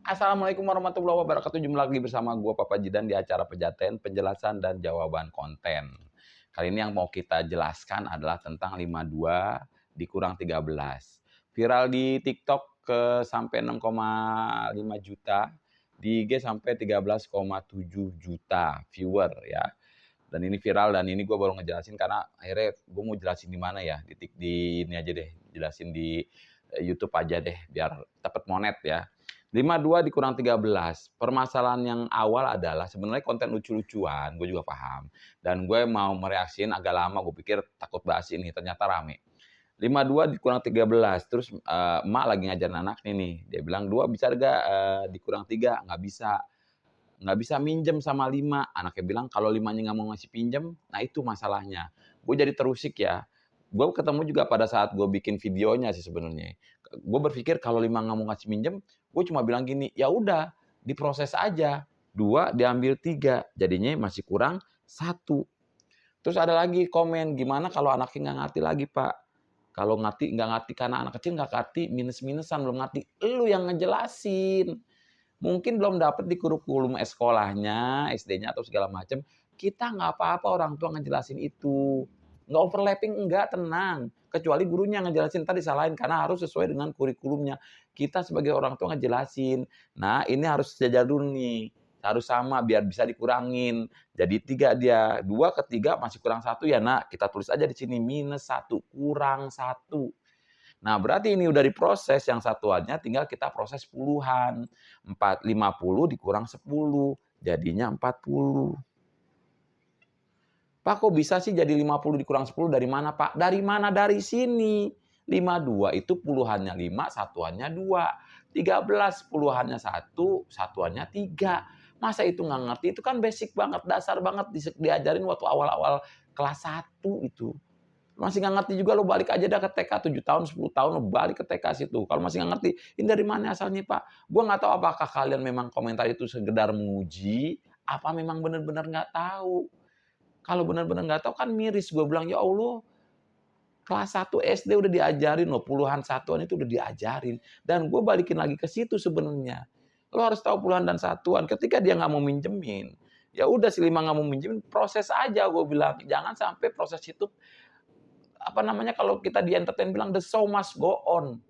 Assalamualaikum warahmatullahi wabarakatuh. Jumpa lagi bersama gua Papa Jidan di acara Pejaten, Penjelasan dan Jawaban Konten. Kali ini yang mau kita jelaskan adalah tentang 52 dikurang 13. Viral di TikTok sampai 6,5 juta, di IG sampai 13,7 juta viewer ya. Dan ini viral dan ini gue baru ngejelasin karena akhirnya gue mau jelasin di mana ya, di ini aja deh, jelasin di YouTube aja deh biar dapat monet ya. 52 dikurang 13. Permasalahan yang awal adalah sebenarnya konten lucu-lucuan, gue juga paham. Dan gue mau mereaksiin agak lama, gue pikir takut bahas ini, ternyata rame. 52 dikurang 13, terus emak lagi ngajarin anaknya nih, dia bilang, "2 bisa nggak dikurang 3?" Nggak bisa. Nggak bisa minjem sama 5. Anaknya bilang, "Kalau 5-nya nggak mau ngasih pinjem, nah itu masalahnya." Gue jadi terusik ya. Gue ketemu juga pada saat gue bikin videonya sih sebenarnya. Gue berpikir kalau 5 nggak mau ngasih minjem, gue cuma bilang gini, "Ya udah, diproses aja. 2 diambil 3, jadinya masih kurang 1." Terus ada lagi komen, "Gimana kalau anaknya nggak ngerti lagi, Pak? Kalau nggak ngerti karena anak kecil nggak ngerti, minus-minusan, belum ngerti." Lu yang ngejelasin. Mungkin belum dapat di kurikulum sekolahnya, SD-nya atau segala macam, kita nggak apa-apa orang tua ngejelasin itu. Nggak overlapping enggak, tenang. Kecuali gurunya ngejelasin, entar disalahin karena harus sesuai dengan kurikulumnya. Kita sebagai orang tua ngejelasin. Nah, ini harus sejajar dulu nih, harus sama biar bisa dikurangin. Jadi 3 dia, 2 ke 3 masih kurang 1 ya Nak, kita tulis aja di sini -1, kurang 1. Nah, berarti ini udah diproses, yang satuannya tinggal kita proses puluhan. 50 dikurang 10, jadinya 40. "Pak, kok bisa sih jadi 50 dikurang 10 dari mana, Pak?" Dari mana? Dari sini. 52 itu puluhannya 5, satuannya 2. 13 puluhannya 1, satuannya 3. Masa itu nggak ngerti? Itu kan basic banget, dasar banget diajarin waktu awal-awal kelas 1 itu. Masih nggak ngerti juga lo balik aja dah ke TK 7 tahun, 10 tahun lo balik ke TK situ. Kalau masih nggak ngerti, "Ini dari mana asalnya, Pak?" Gua nggak tahu apakah kalian memang komentar itu sekedar menguji, apa memang benar-benar nggak tahu. Kalau benar-benar nggak tahu kan miris, gua bilang, "Ya Allah, kelas 1 SD udah diajarin loh, puluhan satuan itu udah diajarin." Dan gue balikin lagi ke situ sebenarnya. Lo harus tahu puluhan dan satuan. Ketika dia nggak mau minjemin, ya udah si 5 nggak mau minjemin, proses aja gue bilang. Jangan sampai proses itu apa namanya, kalau kita di entertain bilang the show must go on.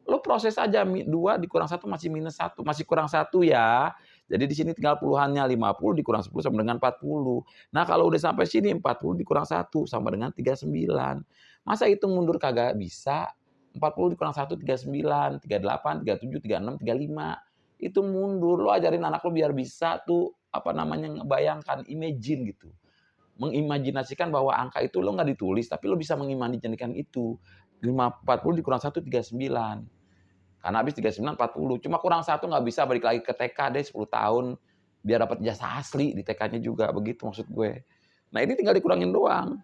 Lo proses aja 2 dikurang 1 masih -1, masih kurang 1 ya. Jadi di sini tinggal puluhannya, 50 dikurang 10 sama dengan 40. Nah, kalau udah sampai sini 40 dikurang 1 sama dengan 39. Masa hitung mundur kagak bisa? 40 dikurang 1 39, 38, 37, 36, 35. Itu mundur. Lo ajarin anak lo biar bisa tuh apa namanya, ngebayangkan, imagine gitu. Mengimajinasikan bahwa angka itu lo nggak ditulis, tapi lo bisa mengimajinasikan itu. 40 dikurang 1, 39. Karena habis 39, 40. Cuma kurang 1 nggak bisa balik lagi ke TK deh 10 tahun. Biar dapat ijazah asli di TK-nya juga, begitu maksud gue. Nah, ini tinggal dikurangin doang.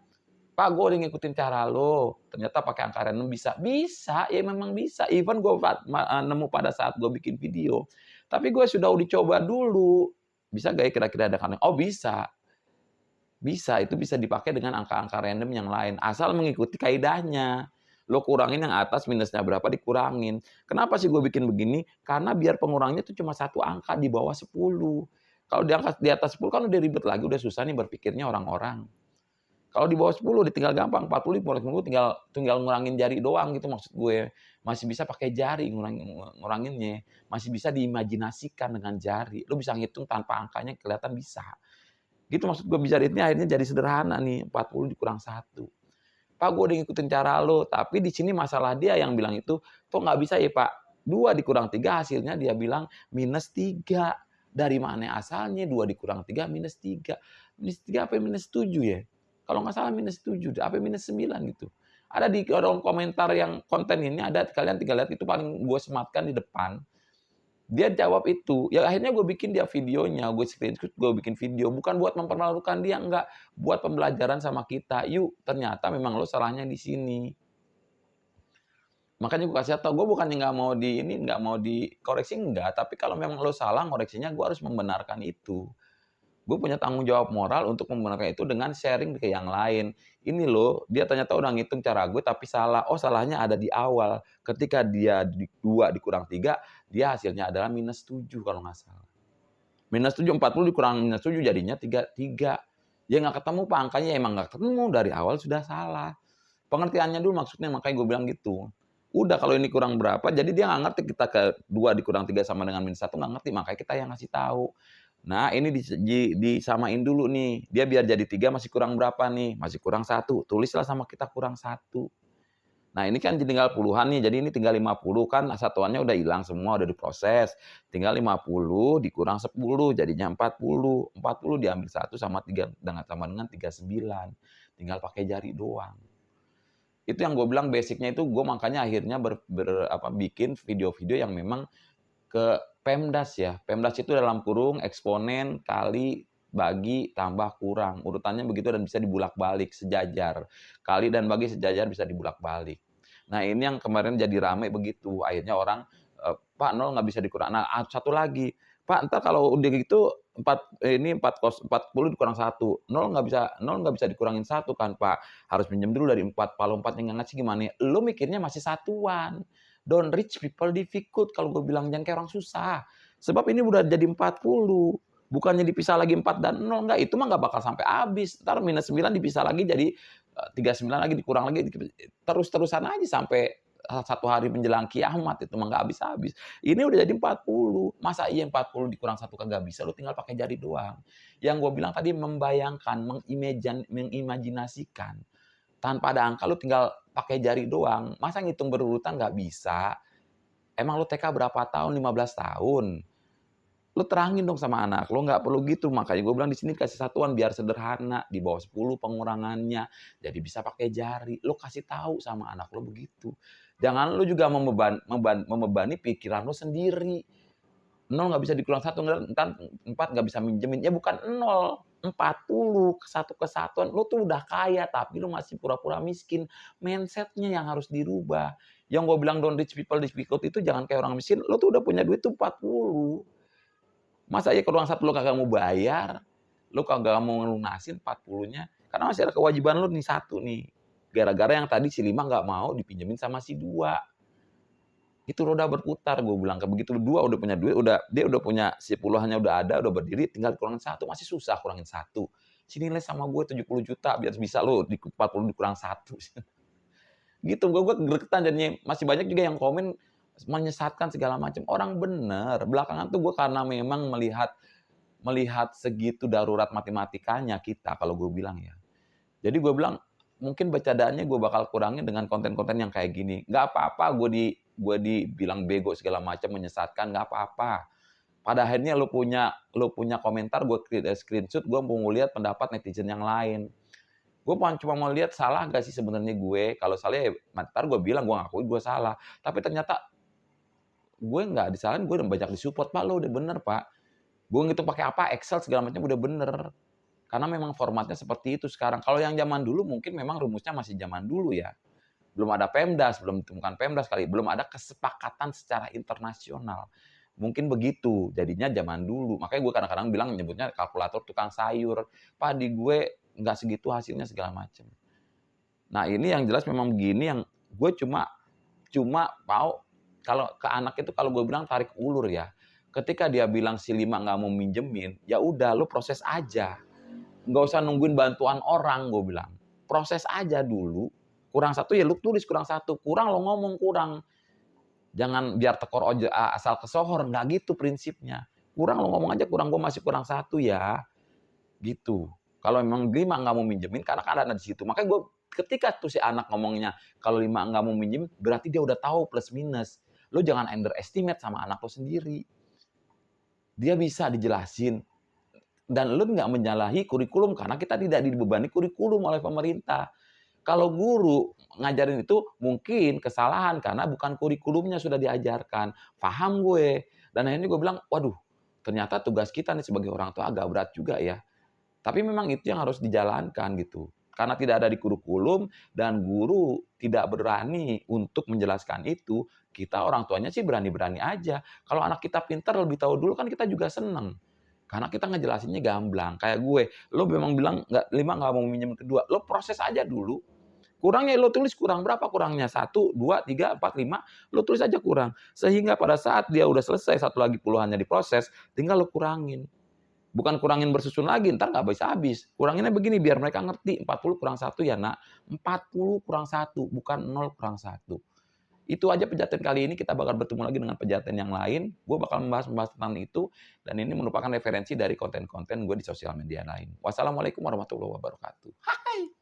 "Pak, gue udah ngikutin cara lo, ternyata pakai angka random bisa." Bisa, ya memang bisa. Even gue nemu pada saat gue bikin video. Tapi gue sudah uji coba dulu. Bisa nggak ya kira-kira ada karena? Oh bisa. Bisa, itu bisa dipakai dengan angka-angka random yang lain, asal mengikuti kaidahnya. Lo kurangin yang atas minusnya berapa dikurangin. Kenapa sih gue bikin begini? Karena biar pengurangnya itu cuma satu angka di bawah 10. Kalau di atas 10 kan udah ribet lagi, udah susah nih berpikirnya orang-orang. Kalau di bawah 10 udah tinggal gampang, 40 tinggal tinggal ngurangin jari doang gitu maksud gue. Masih bisa pakai jari nguranginnya, masih bisa diimajinasikan dengan jari. Lo bisa ngitung tanpa angkanya kelihatan bisa. Gitu maksud gue, bijaritnya akhirnya jadi sederhana nih, 40 dikurang 1. "Pak, gue udah ngikutin cara lo." Tapi di sini masalah dia yang bilang itu, "Kok nggak bisa ya, Pak? 2 dikurang 3 hasilnya," dia bilang, -3. Dari mana asalnya 2 dikurang 3 -3? -3 apa -7 ya? Kalau nggak salah -7 deh, apa -9 gitu. Ada di kolom komentar yang konten ini ada, kalian tinggal lihat itu paling gue sematkan di depan. Dia jawab itu, ya akhirnya gue bikin dia videonya, gue screenshot, gue bikin video, bukan buat mempermalukan dia, enggak, buat pembelajaran sama kita. Yuk, ternyata memang lo salahnya di sini. Makanya gue kasih tau, gue bukannya nggak mau di ini, nggak mau dikoreksi, enggak, tapi kalau memang lo salah, ngoreksinya gue harus membenarkan itu. gue punya tanggung jawab moral untuk menggunakan itu dengan sharing ke yang lain. Ini loh, dia ternyata udah ngitung cara gue tapi salah. Oh, salahnya ada di awal. Ketika dia 2 dikurang 3, dia hasilnya adalah -7 kalau nggak salah. -7, 40 dikurang -7 jadinya 3. Ya nggak ketemu Pak, angkanya emang nggak ketemu, dari awal sudah salah. Pengertiannya dulu maksudnya, makanya gue bilang gitu. Udah kalau ini kurang berapa, jadi dia nggak ngerti kita ke 2 dikurang 3 sama dengan -1 nggak ngerti, makanya kita yang ngasih tahu. Nah, ini disamain dulu nih, dia biar jadi 3 masih kurang berapa nih, masih kurang 1, tulislah sama kita kurang 1. Nah, ini kan tinggal puluhan nih, jadi ini tinggal 50 kan satuannya udah hilang semua, udah diproses. Tinggal 50 dikurang 10 jadinya 40. 40 diambil 1 sama 3 sama dengan 39. Tinggal pakai jari doang. Itu yang gue bilang basic-nya itu gue makanya akhirnya bikin video-video yang memang ke PEMDAS ya. PEMDAS itu dalam kurung eksponen kali bagi tambah kurang. Urutannya begitu dan bisa dibulak-balik sejajar. Kali dan bagi sejajar bisa dibulak-balik. Nah, ini yang kemarin jadi ramai begitu. Akhirnya orang, "Pak, 0 nggak bisa dikurang." Nah, satu lagi, "Pak, entar kalau udah gitu 40 dikurang 1, 0 nggak bisa dikurangin 1 kan, Pak? Harus pinjam dulu dari 4. Kalau 4-nya nggak ngasih gimana ya?" Lu mikirnya masih satuan. Don't rich people difficult kalau gue bilang, jangan kayak orang susah. Sebab ini udah jadi 40. Bukannya dipisah lagi 4 dan 0, enggak, itu mah nggak bakal sampai habis. Entar -9 dipisah lagi jadi 39 lagi dikurang lagi, terus-terusan aja sampai 1 hari menjelang kiamat, itu mah nggak habis-habis. Ini udah jadi 40. Masa iya 40 dikurang 1 kagak bisa, lu tinggal pakai jari doang. Yang gue bilang tadi membayangkan, mengimajinasikan. Tanpa ada angka lu tinggal pakai jari doang. Masa ngitung berurutan nggak bisa? Emang lu TK berapa tahun? 15 tahun. Lu terangin dong sama anak, lu nggak perlu gitu. Makanya gue bilang di sini kasih satuan biar sederhana, di bawah 10 pengurangannya, jadi bisa pakai jari. Lu kasih tahu sama anak lu begitu. Jangan lu juga membebani pikiran lu sendiri. 0 nggak bisa dikurang 1, entar 4 nggak bisa minjemin. Ya bukan 0, 40, satu kesatuan. Lu tuh udah kaya, tapi lu masih pura-pura miskin. Mindset-nya yang harus dirubah. Yang gue bilang don't rich people difficult itu jangan kayak orang miskin, lu tuh udah punya duit tuh 40. Masa iya kurang 1 lu kagak mau bayar, lu kagak mau ngelunasin 40-nya, karena masih ada kewajiban lu nih 1 nih. Gara-gara yang tadi si 5 nggak mau dipinjemin sama si 2. Itu roda berputar gue bilang, kayak begitu 2 udah punya duit, dia udah punya si puluhannya udah ada, udah berdiri, tinggal kurangin 1, masih susah kurangin 1. Sini les sama gue 70 juta biar bisa lu 40 dikurang 1. Gitu, gue gregetan jadinya. Masih banyak juga yang komen menyesatkan segala macam. Orang bener, belakangan tuh gue karena memang melihat melihat segitu darurat matematikanya kita kalau gue bilang ya. Jadi gue bilang, mungkin bercandaannya gue bakal kurangin dengan konten-konten yang kayak gini. Nggak apa-apa gue dibilang bego segala macam, menyesatkan, nggak apa-apa. Pada akhirnya lu punya komentar, gue screenshot, gue mau lihat pendapat netizen yang lain. Gue cuma mau lihat salah nggak sih sebenarnya gue. Kalau salah ya entar gue bilang, gue ngakuin gue salah. Tapi ternyata gue nggak disalahin, gue udah banyak disupport, "Pak, lo udah bener, Pak." Gue ngitung pakai apa, Excel segala macam udah bener. Karena memang formatnya seperti itu sekarang. Kalau yang zaman dulu mungkin memang rumusnya masih zaman dulu ya. Belum ada PEMDAS, belum ditemukan PEMDAS kali, belum ada kesepakatan secara internasional. Mungkin begitu, jadinya zaman dulu. Makanya gue kadang-kadang bilang nyebutnya kalkulator tukang sayur. Pak, di gue nggak segitu hasilnya segala macam. Nah, ini yang jelas memang begini yang gue cuma cuma mau kalau ke anak itu kalau gue bilang tarik ulur ya. Ketika dia bilang si 5 nggak mau minjemin, ya udah lu proses aja. Nggak usah nungguin bantuan orang, gue bilang. Proses aja dulu. Kurang 1 ya lu tulis kurang 1, kurang lu ngomong kurang. Jangan biar tekor ojo asal kesohor, nggak gitu prinsipnya. Kurang lu ngomong aja kurang, gue masih kurang 1 ya, gitu. Kalau memang 5 nggak mau minjemin karena kan ada di situ. Makanya gue ketika tuh si anak ngomongnya kalau 5 nggak mau minjem, berarti dia udah tahu plus minus. Lu jangan underestimate sama anak lu sendiri. Dia bisa dijelasin dan lu nggak menyalahi kurikulum karena kita tidak dibebani kurikulum oleh pemerintah. Kalau guru ngajarin itu mungkin kesalahan karena bukan kurikulumnya sudah diajarkan. Paham gue. Dan akhirnya gue bilang, waduh, ternyata tugas kita nih sebagai orang tua agak berat juga ya. Tapi memang itu yang harus dijalankan gitu. Karena tidak ada di kurikulum dan guru tidak berani untuk menjelaskan itu, kita orang tuanya sih berani-berani aja. Kalau anak kita pintar lebih tahu dulu kan kita juga seneng. Karena kita ngejelasinnya gamblang. Kayak gue, lo memang bilang nggak 5 nggak mau minjem kedua, lo proses aja dulu. Kurangnya lo tulis kurang berapa kurangnya? 1, 2, 3, 4, 5, lo tulis aja kurang. Sehingga pada saat dia udah selesai, satu lagi puluhannya diproses, tinggal lo kurangin. Bukan kurangin bersusun lagi, ntar nggak habis-habis. Kuranginnya begini, biar mereka ngerti, 40 kurang 1 ya nak, 40 kurang 1, bukan 0 kurang 1. Itu aja pejaten kali ini, kita bakal bertemu lagi dengan pejaten yang lain. Gue bakal membahas tentang itu, dan ini merupakan referensi dari konten-konten gue di sosial media lain. Wassalamualaikum warahmatullahi wabarakatuh. Hai!